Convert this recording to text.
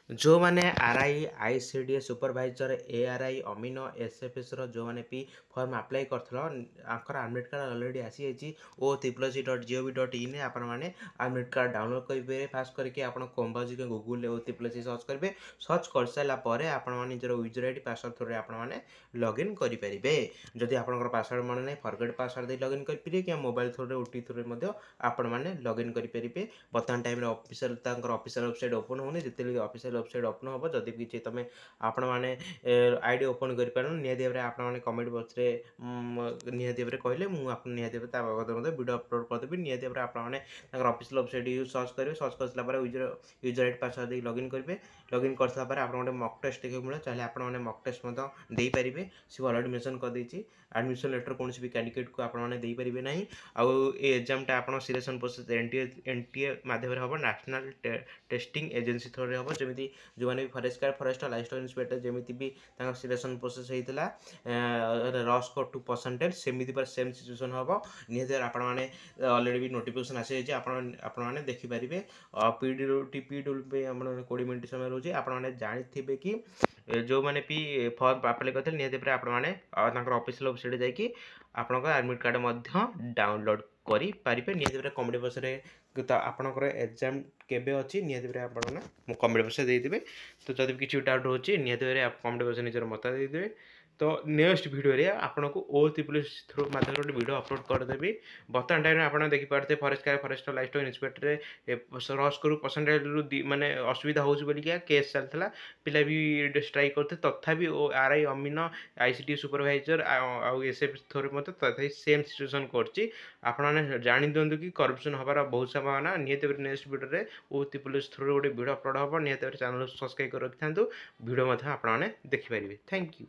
जो मैंने RI ICD supervisor ARI अमीनो एसएफएस जो मैंने पी फॉर्म अप्लाई करथलो आंकर एडमिट कार्ड ऑलरेडी आसी जाइए otriplec.gov.in आपण माने एडमिट कार्ड डाउनलोड करेंगे फास्ट करके आपण कंबाजी के गूगल otriplec सर्च करेंगे सर्च कर सारा पर आपण माने निजर यूजर आईडी पासवर्ड थ्रू आपण माने लॉगिन करि परिबे जदि आपनकर पासवर्ड मन नै फॉरगेट पासवर्ड दे लॉगिन करि परिबे कि मोबाइल थ्रू रे ओटी थ्रू रे मध्ये आपण माने लॉगिन करि परिबे बर्तमान टाइम रे ऑफिशियल तांकर ऑफिशियल वेबसाइट ओपन होने जिते ऑफिशियल वेबसाइट ओपन हम जदि किसी तुम आपण मैंने आईडी ओपन कर पार निहती भाव आप कमेंट बॉक्स रे निहती भाव कहले मुझे निहती भाव बाबद वीडियो अपलोड करदेवी निहती भाव आपने ऑफिशियल वेबसाइट यूज सर्च करेंगे सर्च कर सारा यूजर आईडी पासवर्ड देके लॉगिन करेंगे लॉगिन कर सारा आप गोटे मक टेस्ट देखा मिले चाहिए आपने मक टेस्ट दे पारे सी अलरेडी मेंशन कर देती एडमिशन लेटर कौन भी कैंडिडेट को आपने दे पारे ना आउ एग्जामटा आप सिलेक्शन प्रोसेस एनटीए माध्यम हम नेशनल टेस्टिंग एजेंसी थ्रू हम जमी जो मैंने फरेस्ट लाइफ इंस्पेक्टर जमी भी सिलेक्शन प्रोसेस होता रस को 2% सेमती पर सेम सिचुएसन हम निहत आपने अलरेडी भी नोटिफिकेशन आसी जाइए आपने देखिपारे पीडब्ल्यू 20 मिनट समय रोचे आपने जानी कि जो मैंने भी फॉर्म अप्लाई करते निहत भाव आपने ऑफिशियल वेबसाइट जाकि आपंकर एडमिट कार्ड डाउनलोड करेंगे निहत भाव कमेंट बॉक्स रे तो आपंकर एग्जाम केबे अच्छी निहत भाव आप कमेंट बॉक्स देते तो जब किसी डाउट होची निहत भाव आप कमेंट बॉक्स निजर मत देते तो नेक्स्ट वीडियो रे आपन को otriplec थ्रू माध्यम रे वीडियो अपलोड कर देबी बर्तमान टाइम आपन देखि पारते फॉरेस्ट लाइफ इंस्पेक्टर रे रस करू परसेंटेज रु माने असुविधा होउछ बोली क्या केस चलथला पिला भी स्ट्राइक करते तथापि आरआई अमीनो आईसीटी सुपरवाइजर आ एसएफ थ्रू मत तथापि सेम सिचुएशन करछि आपन जानि दंतु कि करप्शन हबार बहुत संभावना निहत नेक्स्ट वीडियो रे otriplec थ्रू गोटे वीडियो अपलोड हम निहत चैनल सब्सक्राइब कर रखिथांतु वीडियो मध्य आपन देखि परिबे थैंक यू।